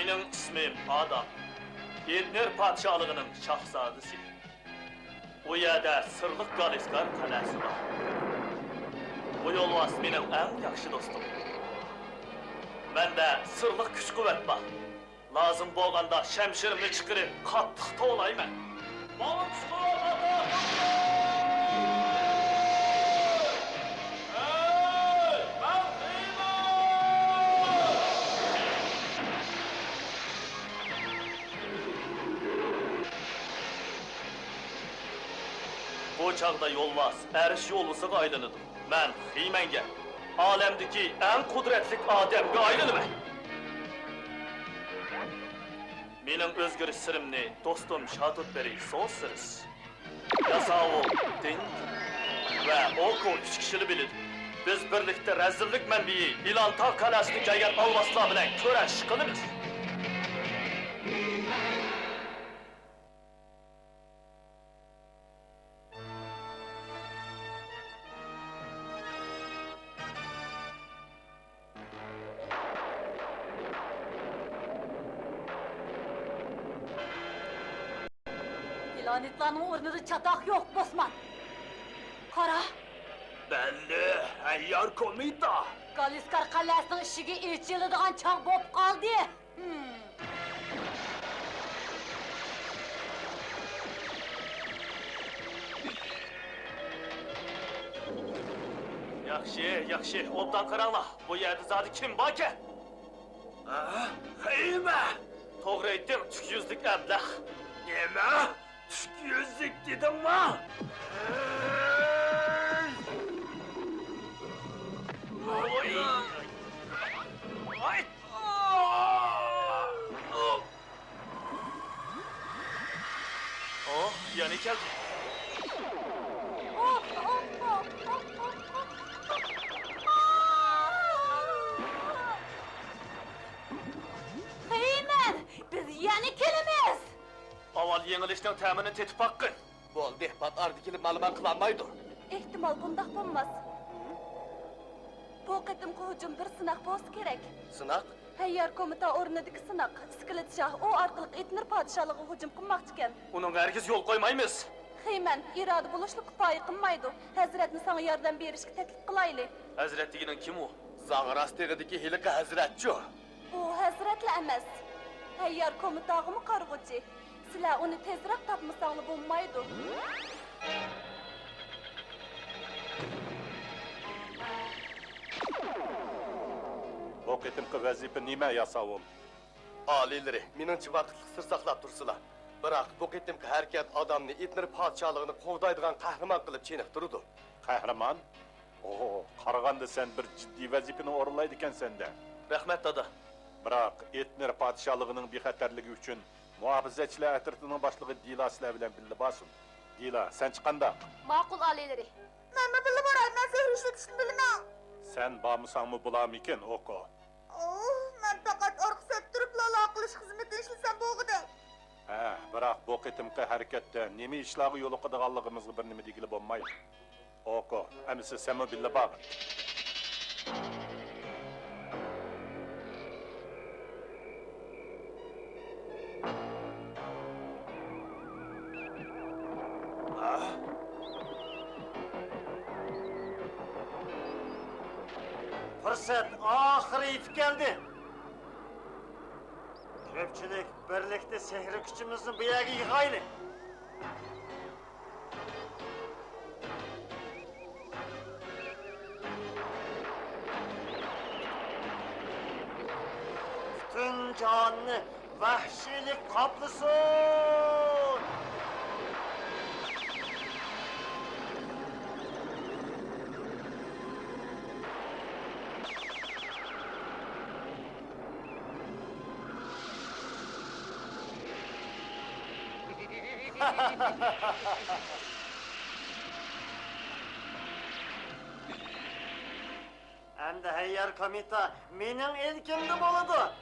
Benim ismim Adam. Etner padişahlığının şahzadesi. Bu yerdə sırlıq Qaliskar qaləsi var. Bu yolvas benim en yaxşı dostum. Məndə sırlıq güc-qüvvət var. Lazım bolğanda şəmşirimi çıxırıb qatlıqda olayım mən. Balın Bu çağda yolvaz, əriş yolusu qaylanıdır. Mən Xiymenge, alemdeki en kudretlik Adem'e aylanım. Benim özgür sırımni dostum Şadutberi soğusuruz. Yasavul, Din ve Oku üç kişili bilir. Biz birlikte rezillik menbiyi İlantağ kalesini gelgen alvasla bilen köreş kılırız. Lanetlanın ornada çatak yok Bosman. Kara. Belli, Hayyar Komita. Qaliskar kalesinin işigi içildiğin çağ bop kaldı. Yaxşı, obdan qaranla. Bu yerde zaten kim var ki? Heyme! Doğru ettim, tük yüzlük əbləx. Neme? Tük yüzlük dedim mi? Oy! Ay! Oh, yani geldi. Heymen, biz yani kelimiz. Aval yenilişten təmini tetip hakkın. Bol dehbat ardı kelip malıman kılanmaydı. İhtimal bundaq bulmaz. Bu qıtımkı hücum bir sınak boz gerek. Sınak? Hayyar komita ornadaki sınak. Skilit şah o arkalık Etner padişahlığı hücum kılmakçıken. Onun herkes yol koymayımız. Heymen, iradı buluşlu kupayı kılmaydı. Hazretini sana yardım berişki teklif kılaylı. Hazret deginin kim o? Zağı rastegideki hilika hazretçi o. Bu hazretle emez. Hayyar komitağı mı kargıcı? Sila onu tezrak tapmasanlı bulmaydı. Bu qitimki vazife nima yasavul? Alileri, menimcha vaqtliq sir saqlab tursizlar. Biroq bu qitimki harakat odamni Etner podshohligini qo'g'daydigan qahramon qilib cheniqtirdi. Qahramon? Oo, qaraganda sen bir jiddiy vazifani o'rinlaydi ekansan-da. Rahmet dada. Biroq Etner podshohligining bexatarligi uchun muhofazachilar atritining boshlig'i Dila sizlar bilan birga borsin. Dila, sen chiqqanda? Ma'qul alileri. Nima bilib boray, men sehr ishlatishni bilmayman. Sen bormisanmi bularmikin, Oko? Men faqat orqa turib lala qilish xizmatini ishlasam bo'lg'idi. Ha, biroq bu qitimki harakatda nima ishlarga yo'l qo'yganligimizga bir nima degili bo'lmaydi. Oko, amisi senmi birga bor. Fırsat ahırı yetip geldi. Köpçülük birlikte sehri gücümüzün bu yerine yıkaylı. Bütün canını vahşilik kaplasın. Hem de Hayyar Komita benim ilkimde boludu.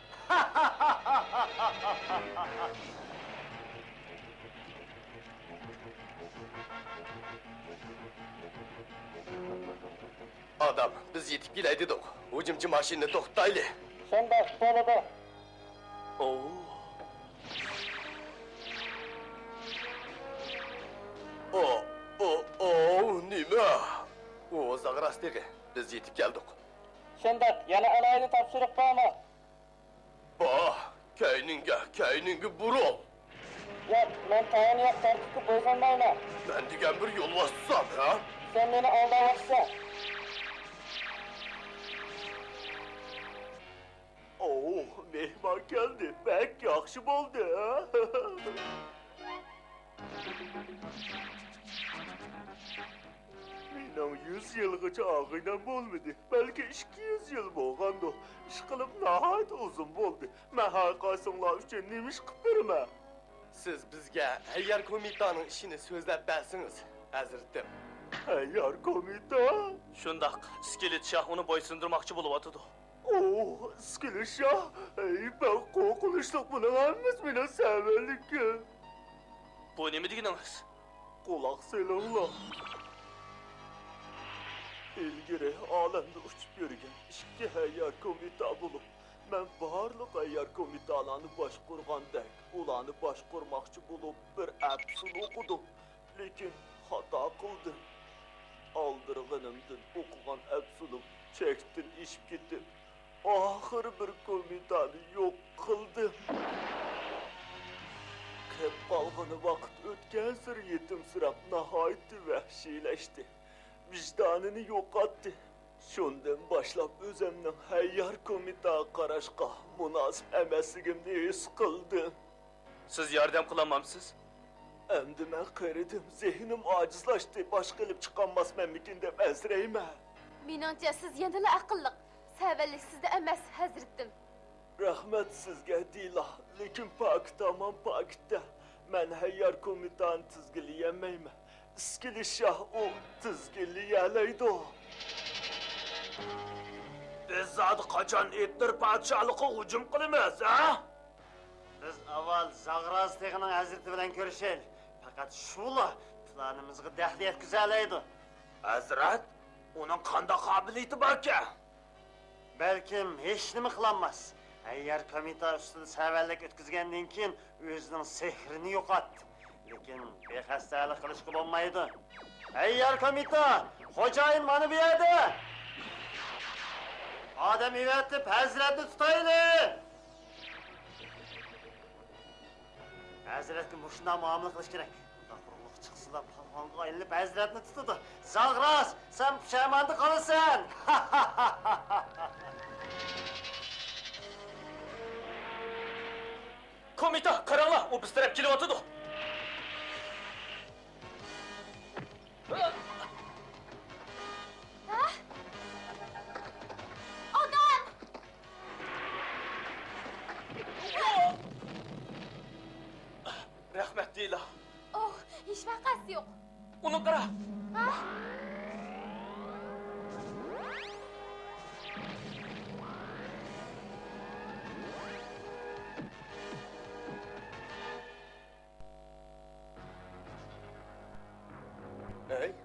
Adam, biz yetip kelaydik. Hücumchi mashinani to'xtataylik. Shunday bo'ladi. Oo. Nima? O Zag'rasdagi, biz yetib keldik. Şundak, yana alaylı topşırık var mı? Kayninga burul. Yok, ben tayin yok, tartıkı boysanmayla. Ben degan bir yo'l bossam, ha? Sen beni aldavatsın. Oo, mehman geldi. Bek yaxşı oldu ha. Mening 100 yılgacha ağıyla olmadı. Belki 200 yıl bo'lgandi. İş qilib nahayat uzun bo'ldi. Men haqiqatinglar uchun nima ish qilib beraman? Siz bizga Hayyar komitasining ishini so'zlab bersangiz, hazratim. Hayyar komita. Shundaq, iskelet shah uni bo'ysundirmoqchi bo'lyotdi. Oo, iskelet shah. Ben qo'rqinchli buni hammasi meni savallik. Bu nima deganingiz? Quloq solinglar. İlgiri alemde uçup yürüyen iki hayyar komita bulup ben barlık hayyar komitalarını başkurgandek ulanı başkurmakçı bulup bir epsul okudum. Lekin hata kıldım. Aldırgınımdın okugan epsulum çektin işip gittim. Ahır bir komitanı yok kıldım. Kep kalgını vakit ötken yetim sırak nahayeti vahşileşti. Vicdanını yo'qotdi. Shundan boshlab o'zimning hayyar komitaga qarashga munosib emasligimni his qildim. Siz yordam qilamamsiz? Endi men qaridim, zehnim ojizlashdi, bosh qilib chiqolmasmanmikin deb azrayman. Meningcha siz yanada aqlli. Savallik sizda emas, hazratim. Rahmat sizga Dila, lekin pok tamom pokda. Men hayyar komitani tizgilayamayman. İskili şah o tizgilayalaydi. Biz zat qachon etnir podshohlikqa hujum qilamiz, ha? Biz avval Zag'rasdag'ning hazrati bilan ko'rishaylik. Faqat shula planimizga daxl yetkazoladi. Hazrat, uning qanday qobiliyati bor-ki? Balkim hech nima qilolmas. Agar komita ustida savallik o'tkazgandan keyin o'zining sehrini yo'qotdi. Lekin bexastalik qilishga bo'lmaydi. Hayyar komita, xo'jayin mana bu yerda. Odam evatib hazratni tutaylik. Hazratga shunday muomala qilish kerak. Qurulliq chiqsizlar palvonga aylanib hazratni tutadi. Zag'ras, sen pushaymonda qolasan. Komita, qaranglar, u biz taraf kelyotdi. Odam! Rahmat Dila. Oh, hech vaqasi yo'q. Uni qara. Ha?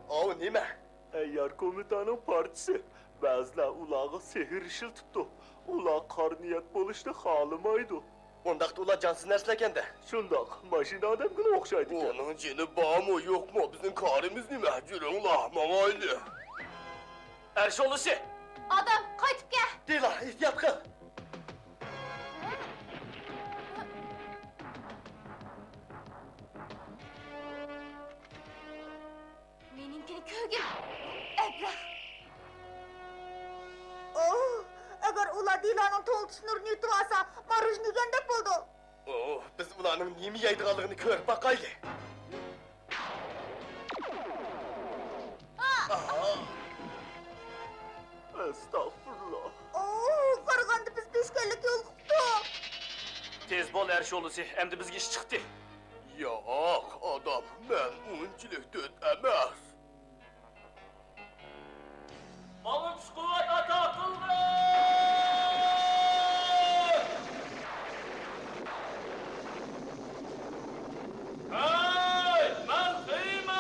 O nima? Hayyar komitanın partisi. Ba'zilar ularga sehr ishiltibdi. Ular qarniyat bo'lishni xohlamaydi. Undaqda ular jonsiz narsa ekanda. Shundoq, mashina odamga o'xshaydi ekan. Onun jini bormi, yo'qmi? Bizning qarimiz nima? Juringlar, mamayli. Ersholusi. Odam, qaytib kel. Dila, ehtiyot qil. Meningkini ko'gim. Ablah. Oh, agar ular Dila'nın to'ltish nurini yutib olsa, marujni yegandek bo'ldi. Oh, biz ularning nima yeydiganligini ko'rib boqayli. Estağfurullah. Oh, qaraganda biz peshkanlik yo'l qildik. Tez bol Ersholusi, endi bizga ish chiqdi. Yo'q, odam, men unchilik dod emas. Malın kuvvet ata kıldı! Hey! Ben kıymet!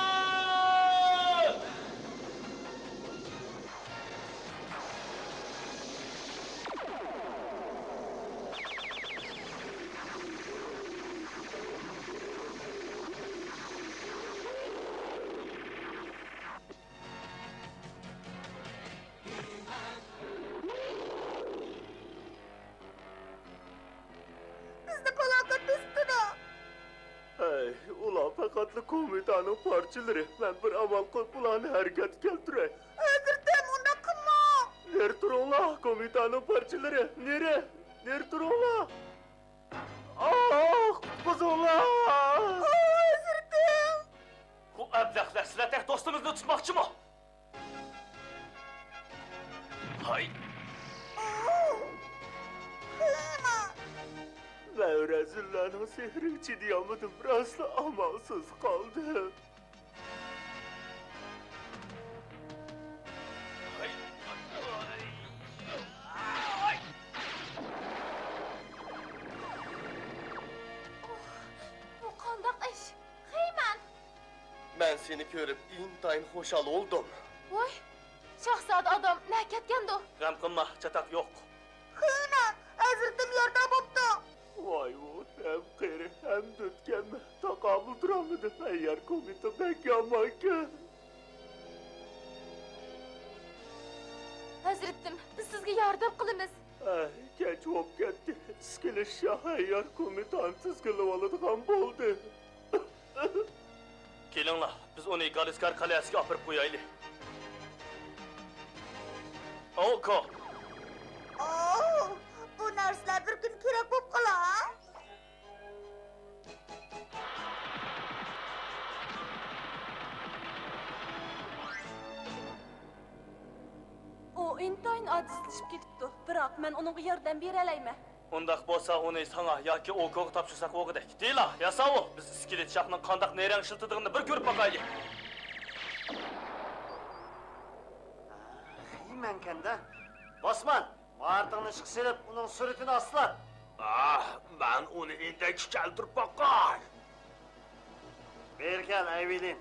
komutanın parçaları. Ben bir amal kılıp ulanı hareket keltirey. Özürdim, onda kımma. Ner turunla komutanın parçaları. Nere? Ner turunla? Ah, kuzunla! Özürdim. Bu əbləklər sizə tək dostumuzu tutmaqçı mı? Hay! Kıyma. Ben Rezullan'ın sehri için yamadım. Biraz da amansız kaldım. Hay! Bu qandaq iş? Xeyman. Ben seni görüp intayın hoşal oldum. Voy, şahzade adam nə ketgəndi o? Qəm qılma, çatak yox. Kıyma. Özürdim yerde boptu. Vay vay, hem kere hem dötkenme. Takamı duramadım. Eğer komita pek yamanken. Hazretim, biz sizga yordam qilamiz. Ay, geç olup gitti. Skiliş ya eğer komitan tızgılı oladigan bo'ldi. Kelinglar, biz uni Galiskar qalyasiga opirib qo'yaylik. Oko! Oo, bu narsalar bir gün kerak bop qala. O intayin acizlashib ketibdi. Biroq men uningga yordam bera alayman. Undaq bo'lsa uni sana yoki Oko'ga topshirsak o'g'idek. Deyla, yasavu, biz iskelet shahning qandaq nerang shiltidig'ini bir ko'rib boqaylik. Heyman kanda. Osman, martığını ışık silip onun suretini asla. Ah, ben onu indeki keltirip bakay. Berkel Evelin,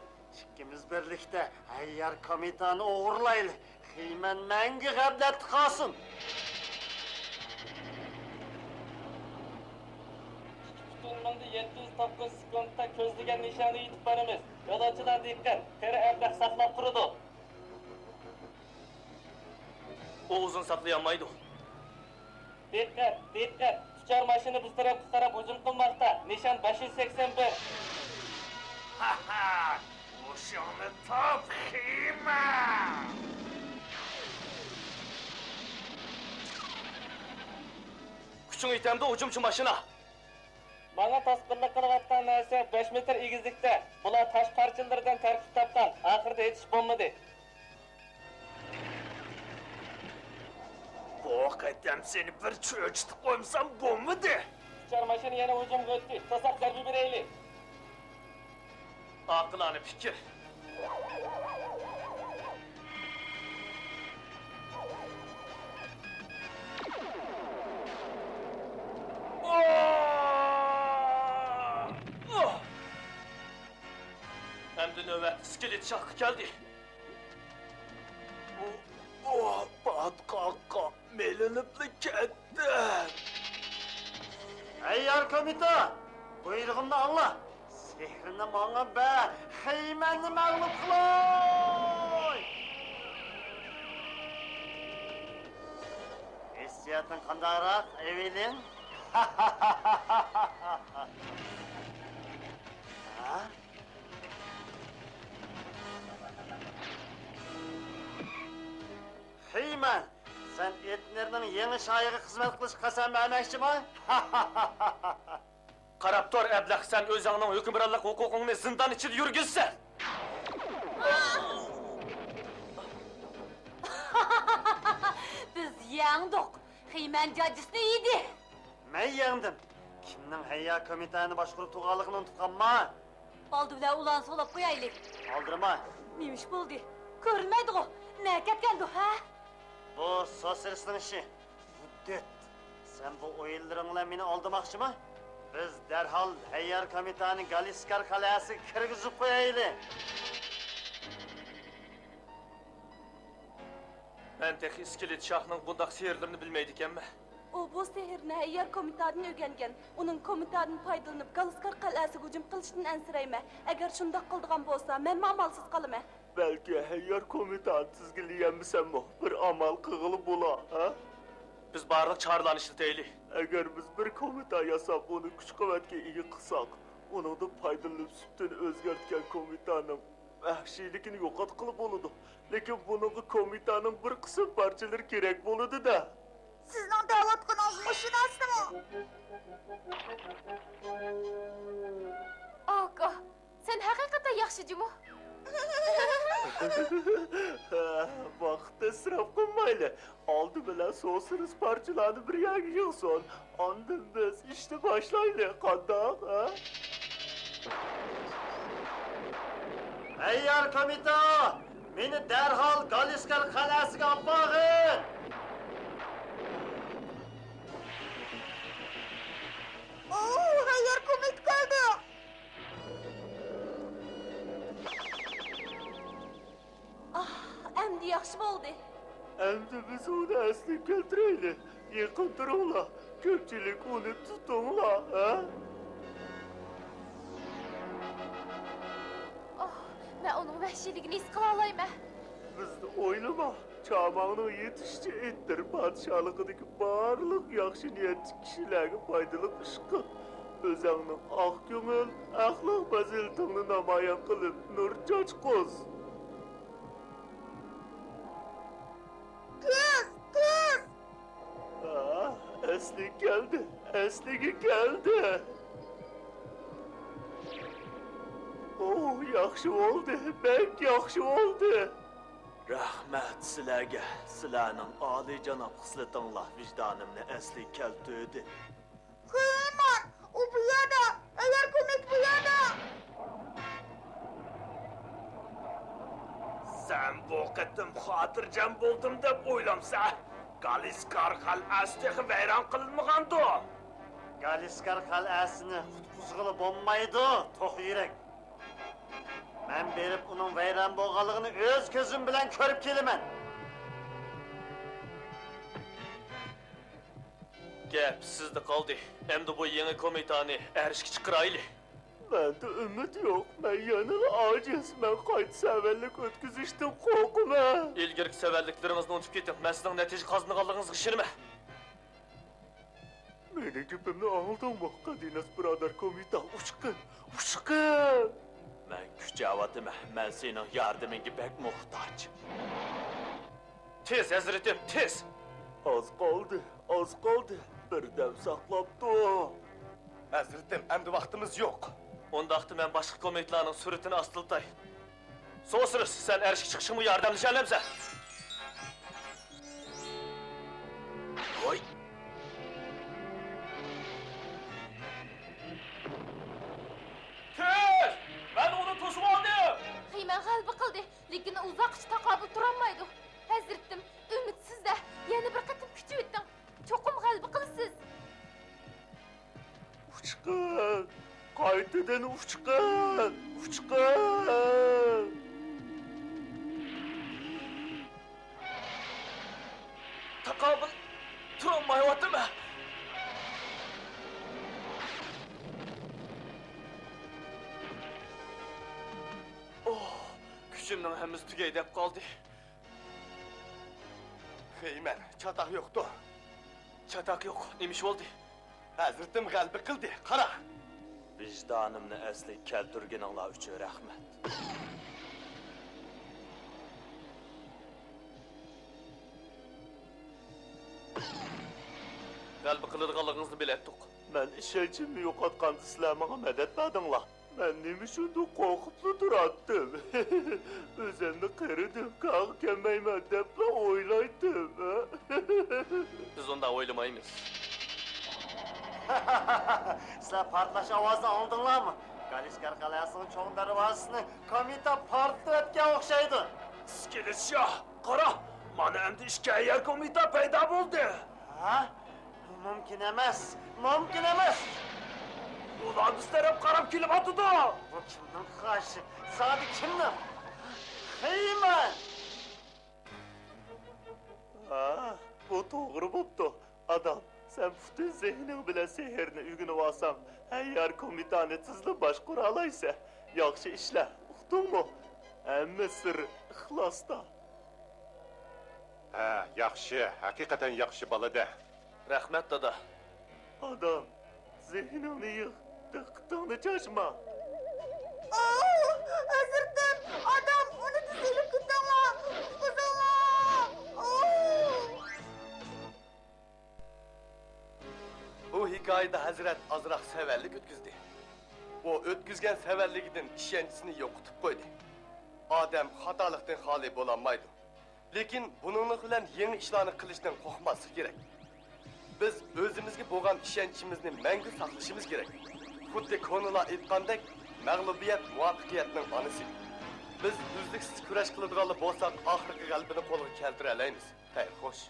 ikimiz birlikte Hayyar komitanı uğurlaylı. Heyman mengi gablet kalsın. Tutunmanda 709 sekundda ko'zlagan nishonni yetib boramiz. Yo'lovchilar diqqat, teri ablaq saqlab turadi. O uzun saklayamaydı. Diqqat, diqqat. Tuchar mashina biz tarafga qarab hujum qilmoqda. Nishon 581. Ha ha, uşağını tap Heyman. Kuching yetamdi hujumchi mashina. Bana tasqinlik qilayotgan narsa 5 metr egizlikda. Bular tosh parchalaridan tarkib topgan. Oxirida hech bo'lmadi. Bu hakikaten seni bir çöçtü koymsam bomba de. Tuchar mashina yana hujumga o'tdi. To'saq zarba beraylik. Aqlani fikir. Endi növbət iskelet şahı geldi. Oh, batqaqqa melinipli ketdi. Hayyar komita, buyrug'imni anla. Sehrini bana be, Heymanni mağlup kılay. Hissiyatın qandayroq, Evelin? Ha? Heyman, sen Etner'nin yeni şairi hizmet kılış qasam vermekçi mi? Qarab tur, əblaq, sen özünün hükümranlıq hukukunu zindan içinde yürgüzsen. Biz yandık. Xeyman cacısını yedi. Ben yendim. Kimden Hayyar komitani başkurup tuğalıqını tutqanma? Oldu bilan ulan solab qo'yaylik. Aldırma. Nemish bo'ldi? Ko'rinmaydi o. Ne ketgandi ha? Bu sosyalistin işi. Huddet. Sen bu oyunlarınla beni aldamakçı mı? Biz derhal Hayyar komitani Galiskar kalesi kirgizip koyaylı. Ben tek iskelet şahının bundaq seyirlerini bilmeydik emme. O bu sehrni Hayyar komitadın öğrengen. Onun komitadın faydalanıp Galiskar qal'asiga hujum qilishdan ansirayman. Agar shundoq qildigan bo'lsa, men amalsiz qolaman. Belki Hayyar komitan tizgiliyemmisem mi? Bir amal kığılı bula, ha? Biz barlıq çağrılan işleteyli. Eğer biz bir komita yasap onu güç kuvvetke iyi kısak, Onunda faydalanıp sütten özgertken komitanım vahşilikini yo'qotqilib bo'ladi. Lekin bununla komitanın bir qism parçaları gerek bo'ladi da. Sizning da'vatqinangiz mashinasimi? Aka, sen haqiqatan yaxshi jimo. Vaqtda israf qilmayli. Oldi bilan so'siriz parchalarni bir yangi yig'sin. Ondan biz ishni boshlaylik. Qandoq, ha? Ayyor komita, meni darhol Galiskar qal'asiga olib boring. Hayır komit geldi. Endi yaxshi bo'ldi. Endi biz onu asli keltireyli. Yaqin turinglar. Ko'pchilik uni tutinglar, ha? Men uning vahshiyligini his qila olmayman. Bizni o'ylama. Çamağının yetişçi ettir padişahlıqdaki barlıq yaxşı niyetli kişilerge faydalı iş qil. Özəngnin ağ köngül, axlaq baziltini namayan qilib nur chochqoz. Tez. Asli geldi. Asligi geldi. Oh, yaxşı oldu. Bek yaxşı oldu. Rahmat sizlarga. Sizlarning oliyjanob xislatinglar vijdonimni asli keltirdi. Heyman, o bu yana. Eğer komit bu yana. Sen bu qitim xotirjam bo'ldim deb o'ylamsa, Galiskar qal'asi vayron qilinmagandu. Galiskar qal'asini qutqizg'ili bo'lmaydi, to'q yurak. Men berib uning vayron bo'lganligini o'z ko'zim bilan ko'rib kelaman. Gap sizda qoldi. Endi bu yangi komitani erishga chiqirayli. Mende ümit yok. Ben yanıl aciz. Ben qayt severlik ötküzüştüm korkuma. İlgirki severliklerinizni unutib keting. Men sizning natija qozonganligingizga ishonma. Meni gapimni aldingmi? Qadinas birodar komita ushqin. Men kuchavatima. Men sening yordamingga bek muhtoj. Tez hazratim, tez. Az kaldı. Birdem saqlab dur. Hazretim, endi vaqtimiz yo'q. Ondaqda men boshqa komitlarning suratini astiltay. So'siriz, sen erishga chiqishingga yordamlashalamsan. Voy. Tez! Men uni to'sib oldim. Qiyman g'alba qildi, lekin uzoq taqobil turolmaydi. Hazratim, umidsizda yana bir qatim kuchib etdim. Cho'qim g'alba qilasiz. Uçqin. Qaytadan uçqin. Taqobil turolmayaptimi? Kuchimning hammasi tugay deb qoldi. Heyman, çatak yoktu. Chatak yo'q. Nima ish bo'ldi? Hazretim g'alba qildi. Qara. Vijdonimni asli keltirganinglar uchun rahmat. G'alba qiladiganligingizni biletdik. Ben ishonchimni yo'qotganda sizlar menga madad berdinglar. Ben nima shunday qo'rqibli turadim. O'zimni qaridim, qaq kelmayman deb o'ylaydim. Biz undan o'ylamaymiz. Sizlar portlash ovozini oldinglarmi? Galiskar qal'asining cho'ng darvozasini komita portlatib o'tgan o'xshaydi. Skelisya, qara, mana endi ishga ayar komita paydo bo'ldi. Ha? Mumkin emas. Ular biz taraf qarab kelyapti. Bu kimning qarshi? Sadi kimning? Heyman! Ha, bu to'g'ri bo'pti. Adam, sen butun zehning bilan sehrni uyg'unib olsam, ayar komitani tizli boshqara olaysa, yaxshi ishlar. Uqdingmi? Hamma sir ixlosda. Ha, yaxshi, haqiqatan yaxshi bolada. Rahmat dada. Adam, zehnini yig', Diqqatingni çaşma. Özürdim. Adam onu düzelip gittiler. Kızılar. Bu hikayede Hazret azraq severlik ötküzdü. O ötküzgen severliginden işencisini yokutup koydu. Adem hatalıktan hali bolanmaydı. Lekin bununla bilen yeni işlerini kılıştan korkması gerek. Biz özümüzge boğan işençimizni мәңгі saklışımız gerek. Xuddi konula aytgandek, mag'lubiyat muvaffaqiyatning onasi. Biz uzluksiz kurash qiladiganlar bo'lsak, oxirgi g'alabani qo'lga keltira olamiz. Xayr, xo'sh.